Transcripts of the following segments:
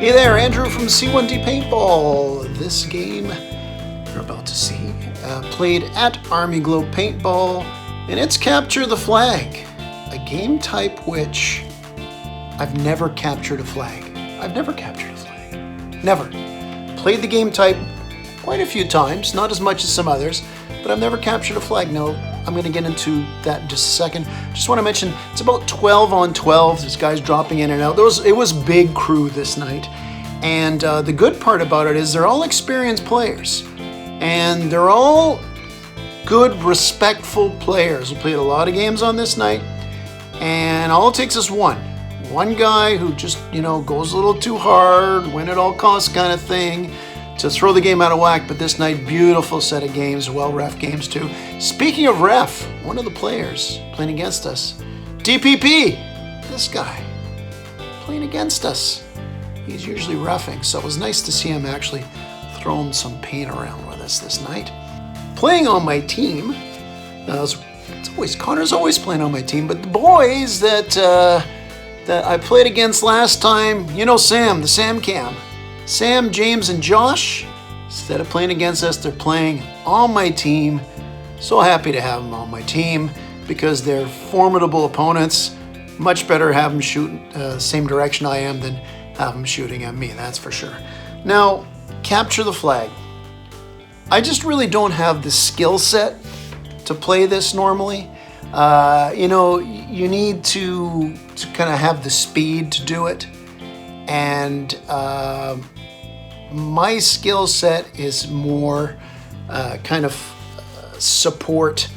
Hey there, Andrew from C1D Paintball. This game you're about to see played at Army Globe Paintball, and it's Capture the Flag, a game type which I've never captured a flag. I've never captured a flag. Never. Played the game type quite a few times, not as much as some others, but I've never captured a flag. No, I'm going to get into that in just a second. Just want to mention, it's about 12 on 12. There's guys dropping in and out. It was big crew this night. And the good part about it is they're all experienced players. And they're all good, respectful players. We played a lot of games on this night. And all it takes is one. One guy who just, goes a little too hard, win at all costs kind of thing, to throw the game out of whack. But this night, beautiful set of games, well-ref games too. Speaking of ref, one of the players playing against us, DPP, this guy, playing against us. He's usually reffing, so it was nice to see him actually throwing some paint around with us this night. Playing on my team, Connor's always playing on my team, but the boys that I played against last time, Sam, the Sam Cam. Sam, James, and Josh, instead of playing against us, they're playing on my team. So happy to have them on my team because they're formidable opponents. Much better have them shoot the same direction I am than have them shooting at me, that's for sure. Now, capture the flag. I just really don't have the skill set to play this normally. You need to kind of have the speed to do it. And my skill set is more kind of support,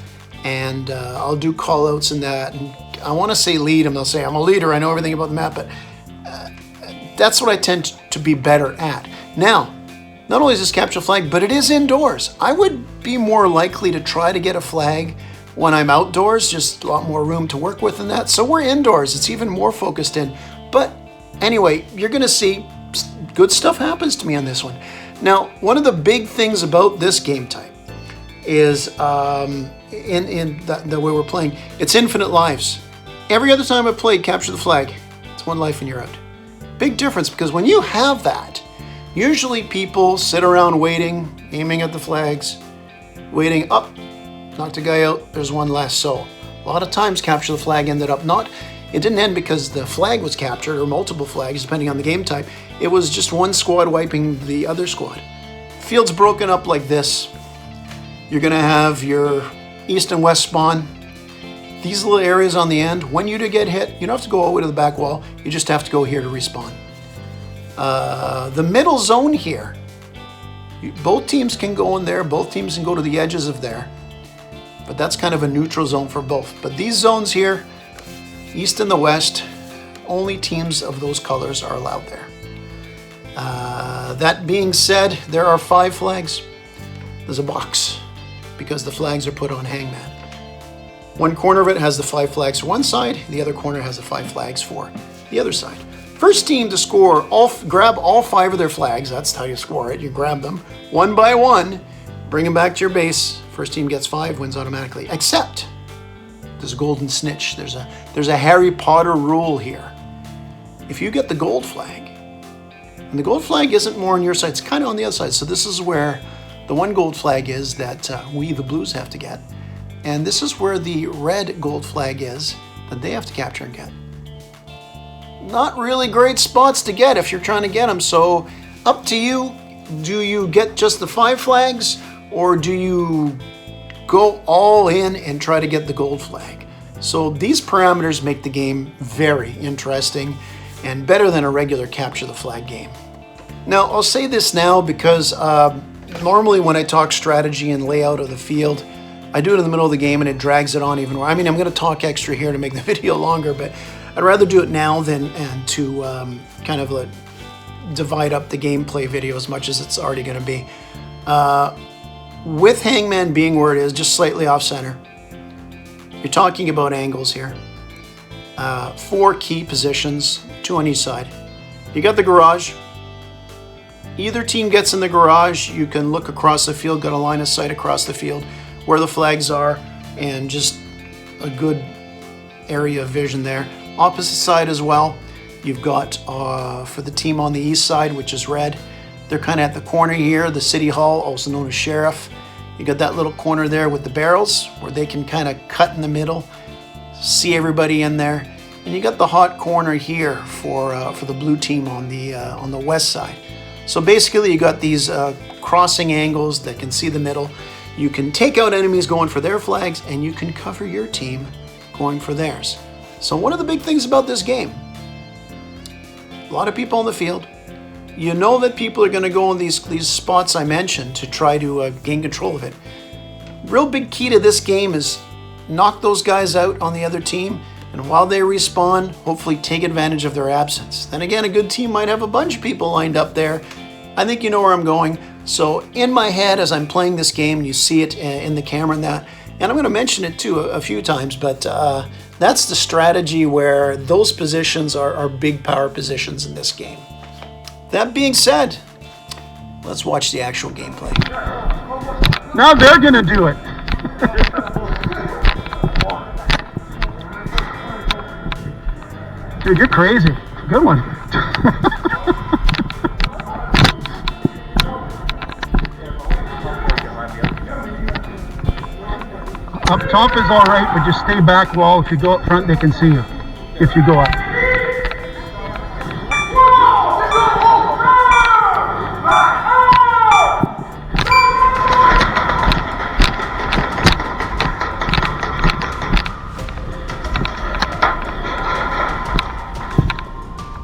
and I'll do call outs in that. And I want to say lead, and they'll say I'm a leader, I know everything about the map, but that's what I tend to be better at. Now, not only is this capture flag, but it is indoors. I would be more likely to try to get a flag when I'm outdoors, just a lot more room to work with than that. So we're indoors, it's even more focused in. But anyway, you're gonna see good stuff happens to me on this one. Now, one of the big things about this game type is in the way we're playing, it's infinite lives. Every other time I played Capture the Flag, it's one life and you're out. Big difference, because when you have that, usually people sit around waiting, aiming at the flags, waiting up, knocked a guy out, there's one less. So a lot of times Capture the Flag ended up it didn't end because the flag was captured, or multiple flags, depending on the game type. It was just one squad wiping the other squad. Field's broken up like this. You're gonna have your east and west spawn. These little areas on the end, when you do get hit, you don't have to go all the way to the back wall. You just have to go here to respawn. The middle zone here, both teams can go in there. Both teams can go to the edges of there. But that's kind of a neutral zone for both. But these zones here, east and the west, only teams of those colors are allowed there. That being said, there are 5 flags. There's a box because the flags are put on hangman. One corner of it has the 5 flags for one side, the other corner has the 5 flags for the other side. First team to score, grab all 5 of their flags. That's how you score it. You grab them one by one, bring them back to your base. First team gets 5, wins automatically. Except there's a golden snitch. There's a Harry Potter rule here. If you get the gold flag, and the gold flag isn't more on your side, it's kind of on the other side. So this is where the one gold flag is that we, the Blues, have to get. And this is where the red gold flag is that they have to capture and get. Not really great spots to get if you're trying to get them. So up to you. Do you get just the 5 flags, or do you go all in and try to get the gold flag? So these parameters make the game very interesting and better than a regular Capture the Flag game. Now, I'll say this now because normally when I talk strategy and layout of the field, I do it in the middle of the game and it drags it on even more. I mean, I'm going to talk extra here to make the video longer, but I'd rather do it now than to kind of divide up the gameplay video as much as it's already going to be. With hangman being where it is, just slightly off center, you're talking about angles here. 4 key positions, 2 on each side. You got the garage. Either team gets in the garage, you can look across the field, got a line of sight across the field where the flags are, and just a good area of vision there. Opposite side as well. You've got for the team on the east side, which is red, they're kind of at the corner here, the City Hall, also known as Sheriff. You got that little corner there with the barrels where they can kind of cut in the middle, see everybody in there. And you got the hot corner here for the blue team on the west side. So basically you got these crossing angles that can see the middle. You can take out enemies going for their flags, and you can cover your team going for theirs. So one of the big things about this game, a lot of people on the field. You know that people are going to go in these spots I mentioned to try to gain control of it. Real big key to this game is knock those guys out on the other team, and while they respawn, hopefully take advantage of their absence. Then again, a good team might have a bunch of people lined up there. I think you know where I'm going. So in my head, as I'm playing this game, you see it in the camera and that, and I'm going to mention it too a few times, but that's the strategy where those positions are big power positions in this game. That being said, let's watch the actual gameplay. Now they're going to do it. Dude, you're crazy. Good one. Up top is all right, but just stay back wall. If you go up front, they can see you. If you go up.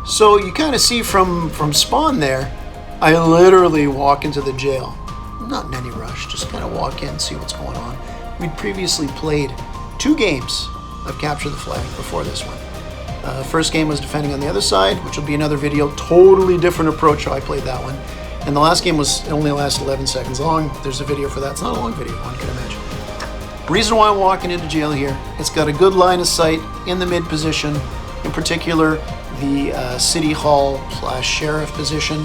So you kind of see from spawn there, I literally walk into the jail. Not in any rush, just kind of walk in, see what's going on. We'd previously played 2 games of Capture the Flag before this one. First game was defending on the other side, which will be another video, totally different approach how I played that one. And the last game was only lasted 11 seconds long. There's a video for that. It's not a long video, one can imagine. Reason why I'm walking into jail here, it's got a good line of sight in the mid position, in particular the City Hall / Sheriff position.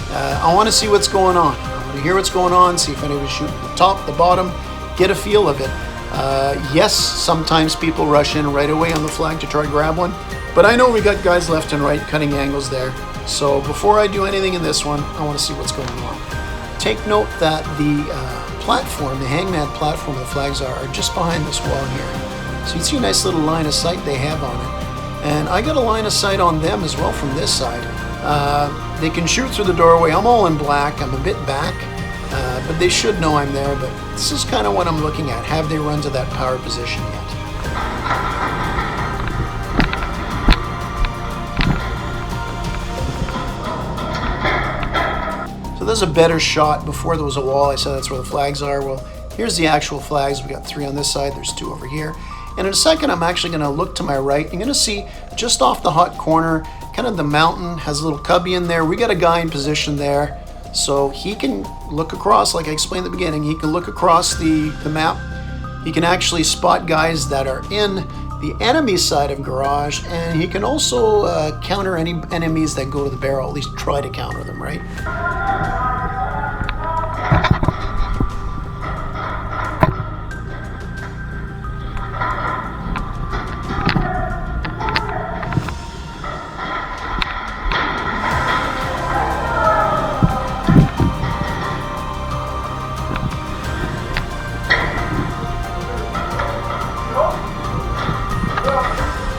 I want to see what's going on. I want to hear what's going on, see if anybody's shooting the top, the bottom, get a feel of it. Yes, sometimes people rush in right away on the flag to try to grab one, but I know we got guys left and right cutting angles there. So before I do anything in this one, I want to see what's going on. Take note that the platform, the hangman platform the flags are just behind this wall here. So you see a nice little line of sight they have on it. And I got a line of sight on them as well from this side. They can shoot through the doorway. I'm all in black. I'm a bit back, but they should know I'm there. But this is kind of what I'm looking at. Have they run to that power position yet? So there's a better shot. Before there was a wall, I said that's where the flags are. Well, here's the actual flags. We got 3 on this side. There's 2 over here. And in a second, I'm actually going to look to my right. You're going to see just off the hot corner, kind of the mountain has a little cubby in there. We got a guy in position there. So he can look across, like I explained at the beginning, he can look across the map. He can actually spot guys that are in the enemy side of garage. And he can also counter any enemies that go to the barrel, at least try to counter them, right?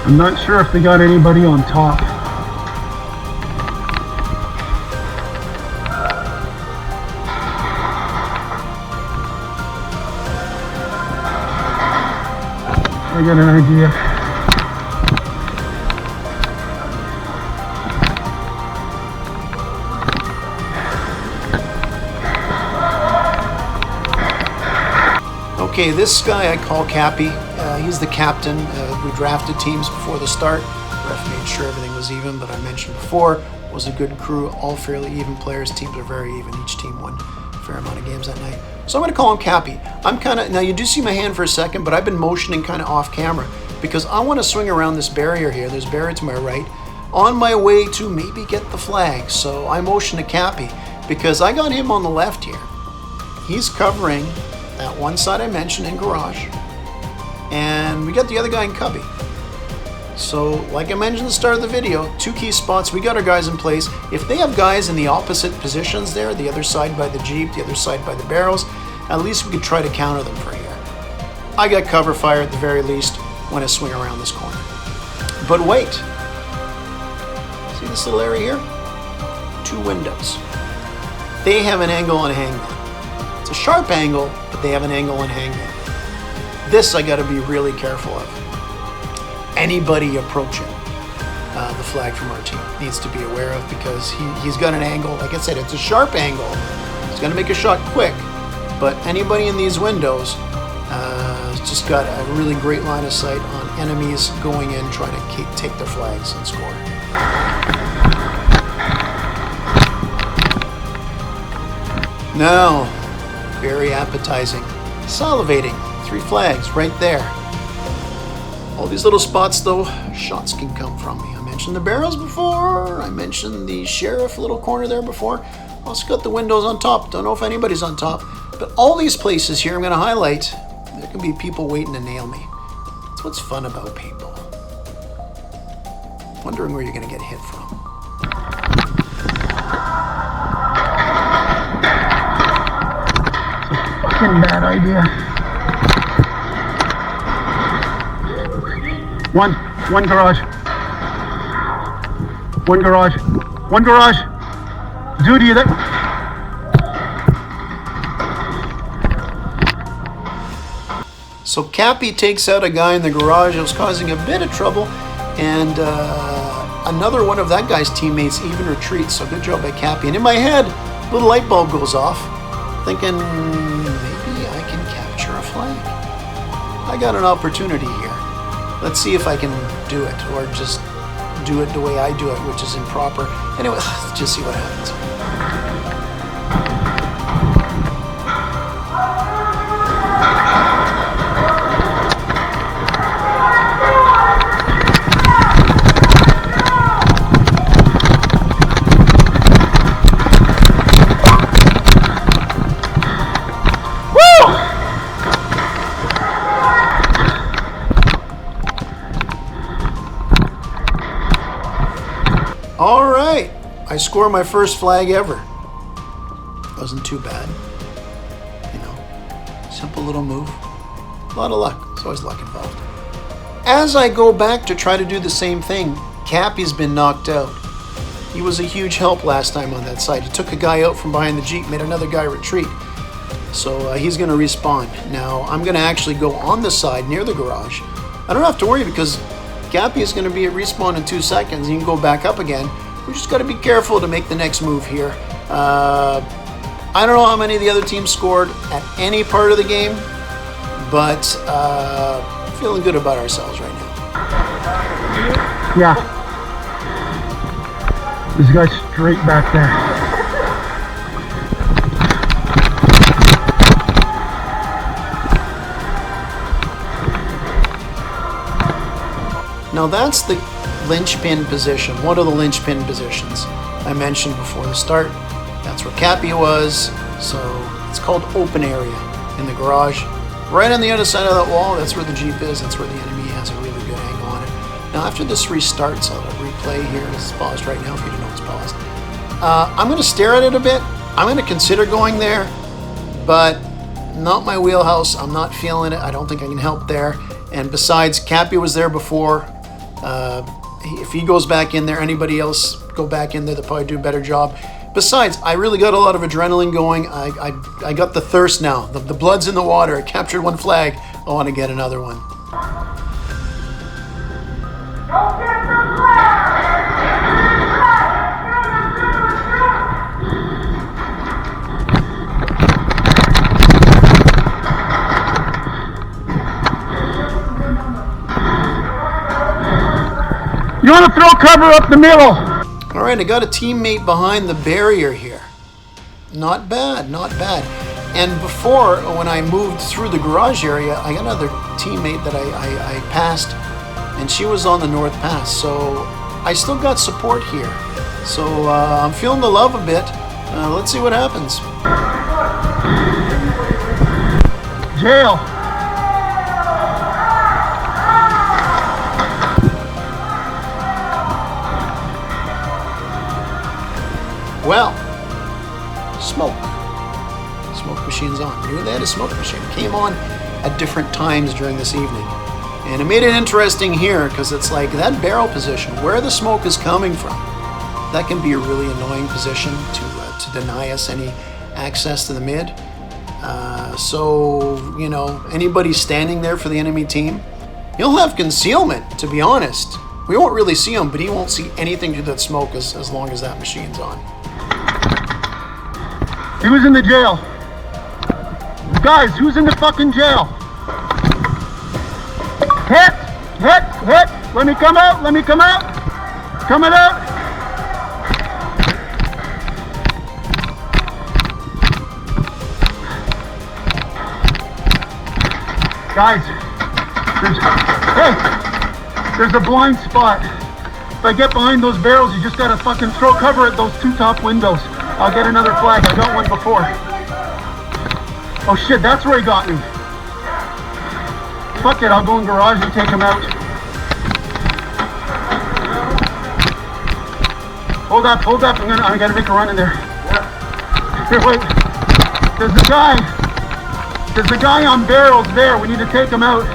I'm not sure if they got anybody on top. I got an idea. Okay, this guy I call Cappy. He's the captain. We drafted teams before the start. Ref made sure everything was even, but I mentioned before, it was a good crew, all fairly even players. Teams are very even. Each team won a fair amount of games that night. So I'm going to call him Cappy. I'm kind of, now you do see my hand for a second, but I've been motioning kind of off camera because I want to swing around this barrier here. There's a barrier to my right on my way to maybe get the flag. So I motion to Cappy because I got him on the left here. He's covering that one side I mentioned in garage. And we got the other guy in cubby. So, like I mentioned at the start of the video, 2 key spots, we got our guys in place. If they have guys in the opposite positions there, the other side by the Jeep, the other side by the barrels, at least we could try to counter them for here. I got cover fire at the very least when I swing around this corner. But wait. See this little area here? 2 windows. They have an angle on hangman. It's a sharp angle, but they have an angle on hangman. This I got to be really careful of. Anybody approaching the flag from our team needs to be aware of, because he's got an angle. Like I said, it's a sharp angle. He's going to make a shot quick, but anybody in these windows just got a really great line of sight on enemies going in, trying to take their flags and score. Now, very appetizing, salivating, 3 flags right there. All these little spots, though, shots can come from me. I mentioned the barrels before. I mentioned the sheriff little corner there before. Also got the windows on top. Don't know if anybody's on top. But all these places here I'm going to highlight, there can be people waiting to nail me. That's what's fun about paintball. Wondering where you're going to get hit from. Fucking bad idea. One garage. One garage. One garage. Duty there. So Cappy takes out a guy in the garage that was causing a bit of trouble, and another one of that guy's teammates even retreats. So good job by Cappy. And in my head, a little light bulb goes off, thinking maybe I can capture a flag. I got an opportunity here. Let's see if I can do it, or just do it the way I do it, which is improper. Anyway, let's just see what happens. All right, I score my first flag ever. Wasn't too bad. You know, simple little move. A lot of luck. There's always luck involved. As I go back to try to do the same thing, Cappy's been knocked out. He was a huge help last time on that side. He took a guy out from behind the Jeep, made another guy retreat. So he's going to respawn. Now, I'm going to actually go on the side near the garage. I don't have to worry, because Cappy is going to be at respawn in 2 seconds. He can go back up again. We just got to be careful to make the next move here. I don't know how many of the other teams scored at any part of the game, but feeling good about ourselves right now. Yeah. This guy's straight back there. Now that's the linchpin position, one of the linchpin positions I mentioned before the start. That's where Cappy was, so it's called open area in the garage. Right on the other side of that wall, that's where the Jeep is, that's where the enemy has a really good angle on it. Now after this restarts, I'll replay here, this is paused right now if you didn't know it's paused. I'm going to stare at it a bit. I'm going to consider going there, but not my wheelhouse. I'm not feeling it. I don't think I can help there. And besides, Cappy was there before. If he goes back in there, anybody else go back in there, they'll probably do a better job. Besides, I really got a lot of adrenaline going. I got the thirst now. The blood's in the water. I captured 1 flag. I want to get another one. Go get the flag! You want to throw cover up the middle. All right, I got a teammate behind the barrier here. Not bad, not bad. And before, when I moved through the garage area, I got another teammate that I passed, and she was on the north pass. So I still got support here. So I'm feeling the love a bit. Let's see what happens. Jail. Well, smoke. Smoke machine's on. Knew they had a smoke machine. It came on at different times during this evening. And it made it interesting here because it's like that barrel position, where the smoke is coming from, that can be a really annoying position to deny us any access to the mid. So, you know, anybody standing there for the enemy team, he'll have concealment, to be honest. We won't really see him, but he won't see anything to that smoke as long as that machine's on. He was in the jail. Guys, who's in the fucking jail? Hit! Hit! Hit! Let me come out! Let me come out! Coming out! Guys, there's a blind spot. If I get behind those barrels, you just gotta fucking throw cover at those two top windows. I'll get another flag. I got one before. Oh shit, that's where he got me. Fuck it, I'll go in garage and take him out. Hold up, I'm gonna make a run in there. Here, wait. There's a guy on barrels there. We need to take him out.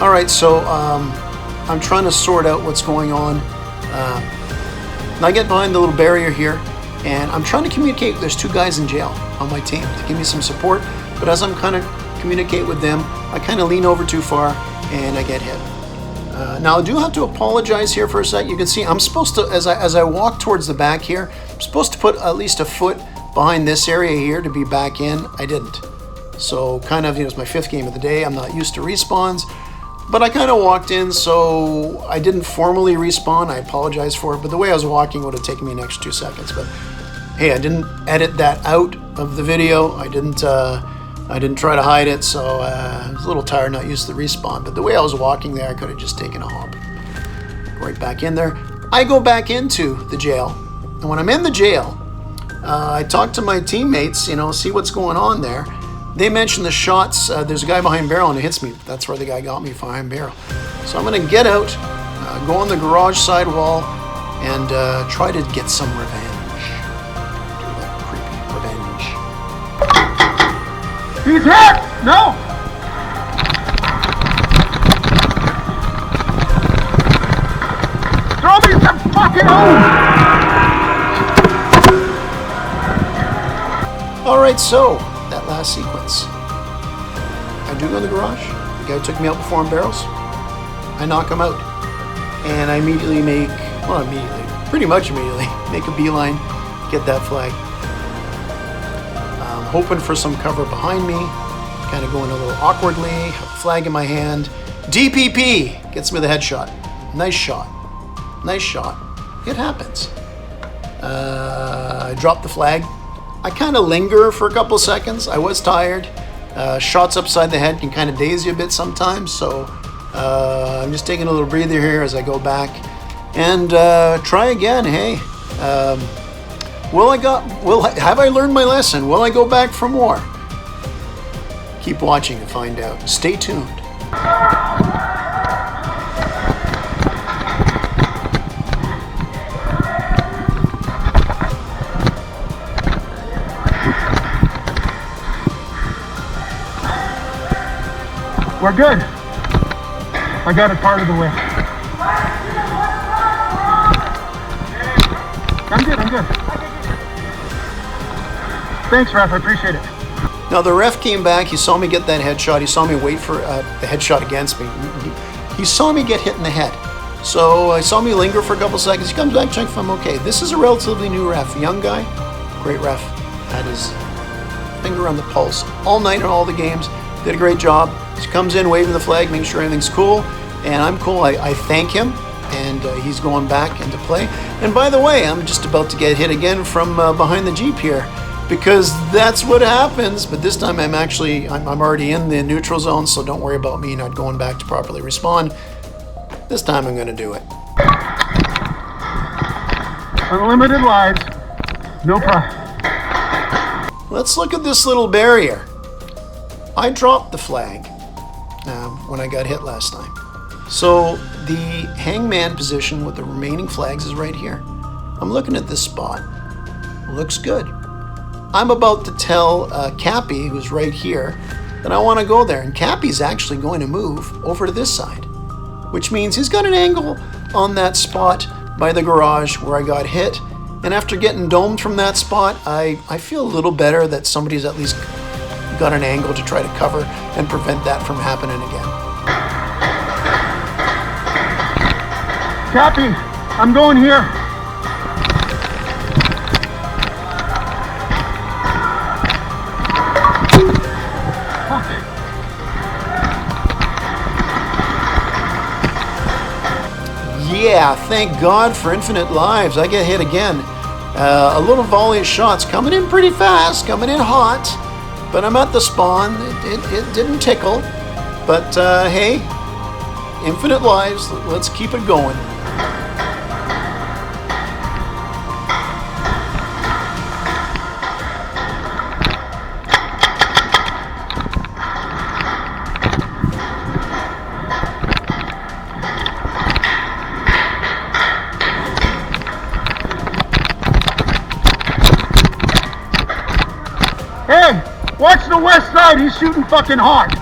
All right, so I'm trying to sort out what's going on. I get behind the little barrier here, and I'm trying to communicate. There's two guys in jail on my team to give me some support, but as I'm kind of communicate with them, I kind of lean over too far, and I get hit. Now I do have to apologize here for a sec. You can see I'm supposed to, as I walk towards the back here, I'm supposed to put at least a foot behind this area here to be back in. I didn't. So kind of, you know, it's my 5th game of the day. I'm not used to respawns, but I kind of walked in, so I didn't formally respawn. I apologize for it, but the way I was walking would have taken me an extra 2 seconds. But hey, I didn't edit that out of the video. I didn't try to hide it, so I was a little tired, not used to the respawn. But the way I was walking there, I could have just taken a hop. Right back in there. I go back into the jail, and when I'm in the jail, I talk to my teammates, you know, see what's going on there. They mention the shots. There's a guy behind barrel and it hits me. That's where the guy got me, behind barrel. So I'm going to get out, go on the garage side wall, and try to get some revenge. Do that creepy revenge. He's hit! No! Throw me some fucking hose! Alright, so that last sequence. I do go in the garage. The guy took me out before on barrels. I knock him out. And I immediately pretty much immediately, make a beeline, get that flag. I'm hoping for some cover behind me. Kind of going a little awkwardly, have a flag in my hand. DPP gets me the headshot. Nice shot. Nice shot. It happens. I drop the flag. I kind of linger for a couple seconds. I was tired. Shots upside the head can kind of daze you a bit sometimes, so I'm just taking a little breather here as I go back and try again. Hey, have I learned my lesson? Will I go back for more? Keep watching to find out. Stay tuned. We're good. I got it part of the way. I'm good. Thanks, Ref. I appreciate it. Now the ref came back. He saw me get that headshot. He saw me wait for the headshot against me. He saw me get hit in the head. So I saw me linger for a couple seconds. He comes back, check if I'm okay. This is a relatively new ref. Young guy, great ref. Had his finger on the pulse all night in all the games. Did a great job. He comes in waving the flag, making sure everything's cool, and I'm cool. I thank him, and he's going back into play. And by the way, I'm just about to get hit again from behind the Jeep here, because that's what happens. But this time I'm already in the neutral zone, so don't worry about me not going back to properly respawn. This time I'm going to do it. Unlimited lives, no problem. Let's look at this little barrier. I dropped the flag when I got hit last time. So the hangman position with the remaining flags is right here. I'm looking at this spot. Looks good. I'm about to tell Cappy, who's right here, that I want to go there. And Cappy's actually going to move over to this side, which means he's got an angle on that spot by the garage where I got hit. And after getting domed from that spot, I feel a little better that somebody's at least got an angle to try to cover and prevent that from happening again. Cappy, I'm going here. Yeah, thank God for infinite lives. I get hit again. A little volley of shots coming in pretty fast, coming in hot, but I'm at the spawn. It didn't tickle, but hey, infinite lives. Let's keep it going. Hey, watch the west side. He's shooting fucking hard.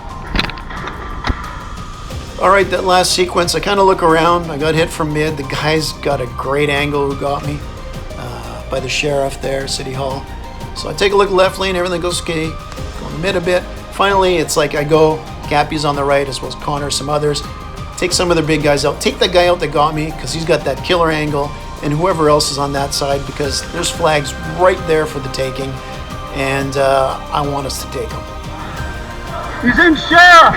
All right, that last sequence, I kind of look around. I got hit from mid. The guy's got a great angle who got me by the sheriff there, City Hall. So I take a look left lane, everything goes okay. Go mid a bit. Finally, it's like I go, Cappy's on the right as well as Connor, some others. Take some of the big guys out. Take that guy out that got me because he's got that killer angle, and whoever else is on that side because there's flags right there for the taking. And I want us to take him. He's in sheriff.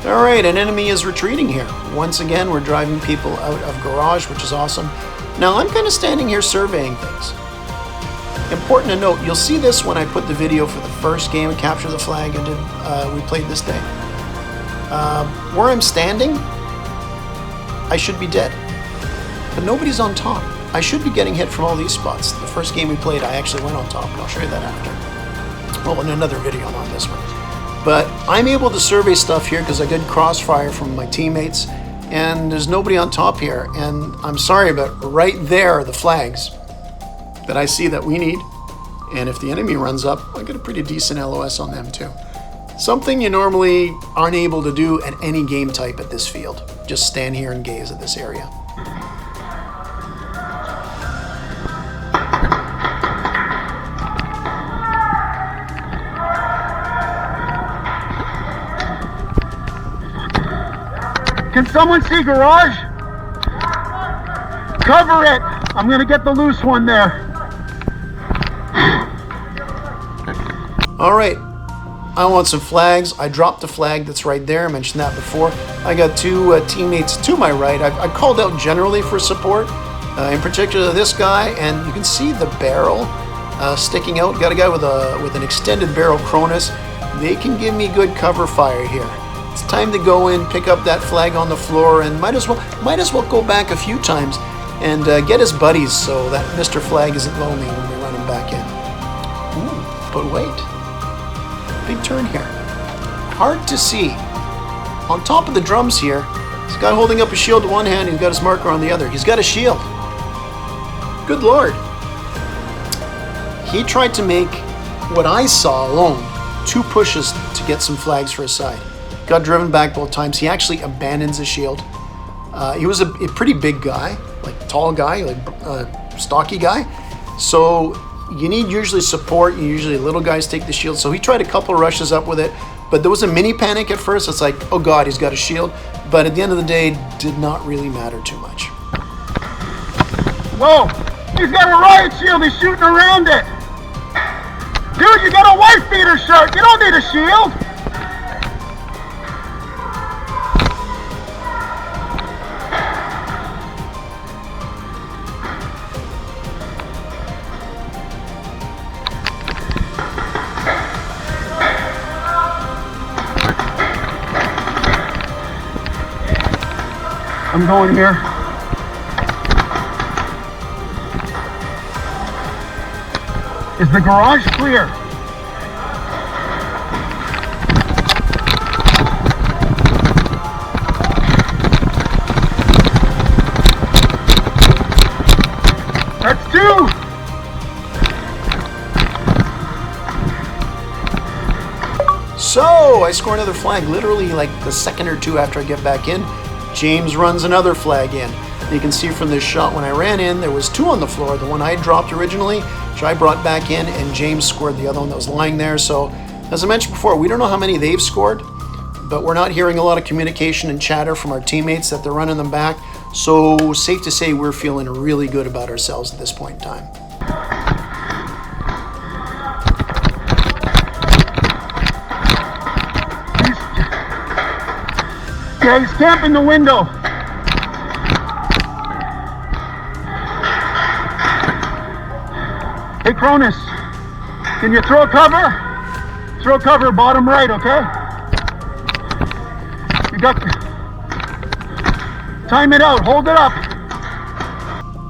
All right, an enemy is retreating here. Once again, we're driving people out of garage, which is awesome. Now, I'm kind of standing here surveying things. Important to note, you'll see this when I put the video for the first game of Capture the Flag we played this day. Where I'm standing, I should be dead. But nobody's on top. I should be getting hit from all these spots. The first game we played, I actually went on top, and I'll show you that after. Well, in another video, not this one. But I'm able to survey stuff here because I get crossfire from my teammates, and there's nobody on top here. And I'm sorry, but right there are the flags that I see that we need. And if the enemy runs up, I get a pretty decent LOS on them too. Something you normally aren't able to do at any game type at this field. Just stand here and gaze at this area. Can someone see garage? Cover it. I'm gonna get the loose one there. All right, I want some flags. I dropped the flag that's right there. I mentioned that before. I got two teammates to my right. I called out generally for support, in particular this guy, and you can see the barrel sticking out. Got a guy with an extended barrel Cronus. They can give me good cover fire here. It's time to go in, pick up that flag on the floor, and might as well go back a few times and get his buddies so that Mr. Flag isn't lonely when we run him back in. Ooh, but wait. Big turn here. Hard to see. On top of the drums here, this guy holding up a shield with one hand, he's got his marker on the other. He's got a shield. Good Lord. He tried to make what I saw alone 2 pushes to get some flags for his side. Got driven back both times. He actually abandons his shield. He was a pretty big guy, like tall guy, like stocky guy. So you need usually support. Usually little guys take the shield. So he tried a couple rushes up with it, but there was a mini panic at first. It's like, oh God, he's got a shield. But at the end of the day, did not really matter too much. Whoa, he's got a riot shield. He's shooting around it. Dude, you got a wife beater shirt. You don't need a shield. I'm going here. Is the garage clear? I score another flag literally like the second or two after I get back in. James runs another flag in. You can see from this shot when I ran in, there was 2 on the floor. The one I dropped originally, which I brought back in, and James scored the other one that was lying there. So, as I mentioned before, we don't know how many they've scored, but we're not hearing a lot of communication and chatter from our teammates that they're running them back. So, safe to say we're feeling really good about ourselves at this point in time. Yeah, he's camping the window. Hey, Cronus, can you throw cover? Throw cover bottom right, okay? You got... Time it out, hold it up.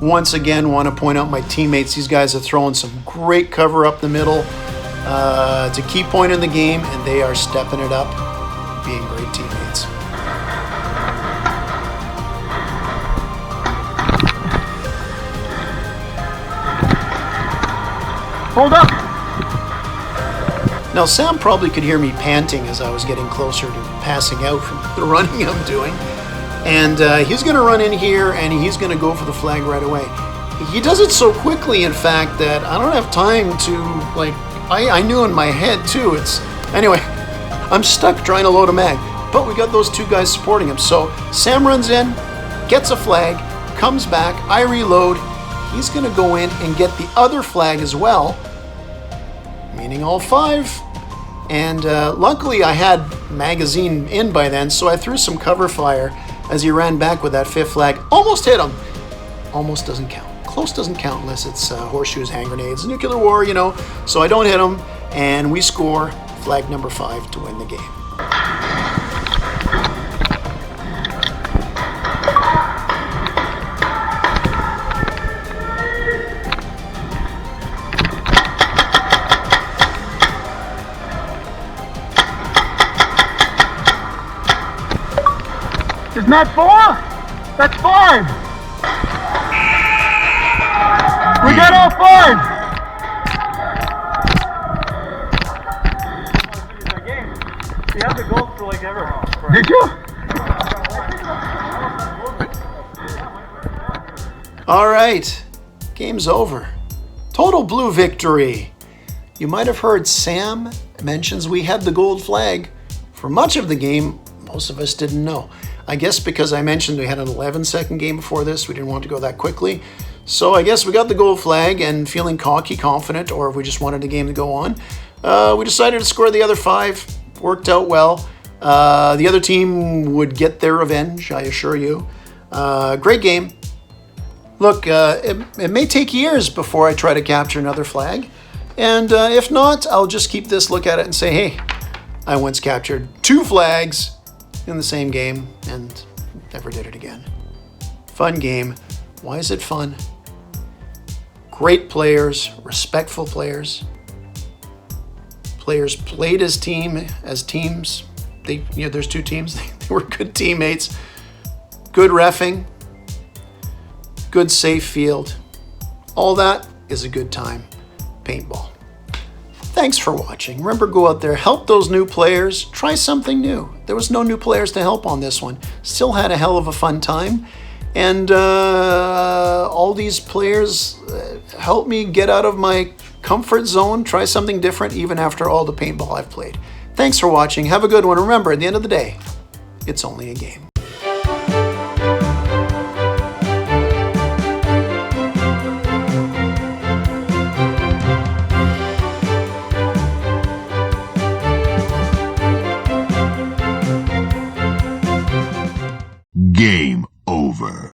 Once again, want to point out my teammates. These guys are throwing some great cover up the middle. It's a key point in the game, and they are stepping it up, being great teammates. Hold up. Now, Sam probably could hear me panting as I was getting closer to passing out from the running I'm doing. And he's going to run in here, and he's going to go for the flag right away. He does it so quickly, in fact, that I don't have time to, like, I knew in my head, too. Anyway, I'm stuck trying to load a mag. But we got those 2 guys supporting him. So Sam runs in, gets a flag, comes back, I reload. He's going to go in and get the other flag as well, meaning all 5. And luckily I had magazine in by then, so I threw some cover fire as he ran back with that 5th flag. Almost hit him. Almost doesn't count. Close doesn't count unless it's horseshoes, hand grenades, nuclear war, you know. So I don't hit him, and we score flag number 5 to win the game. Isn't that 4? That's 5. We got all 5. You had the gold for like ever. Did you? All right, game's over. Total blue victory. You might have heard Sam mentions we had the gold flag. For much of the game, most of us didn't know. I guess because I mentioned we had an 11-second game before this, we didn't want to go that quickly. So I guess we got the gold flag, and feeling cocky, confident, or if we just wanted the game to go on, we decided to score the other 5. Worked out well. The other team would get their revenge, I assure you. Great game. Look, it may take years before I try to capture another flag. And if not, I'll just keep this, look at it, and say, hey, I once captured 2 flags in the same game and never did it again. Fun game. Why is it fun? Great players, respectful players. Players played as teams. There's 2 teams. They were good teammates. Good reffing. Good safe field. All that is a good time. Paintball. Thanks for watching. Remember, go out there, help those new players, try something new. There was no new players to help on this one. Still had a hell of a fun time. And all these players helped me get out of my comfort zone, try something different, even after all the paintball I've played. Thanks for watching. Have a good one. Remember, at the end of the day, it's only a game. Game over.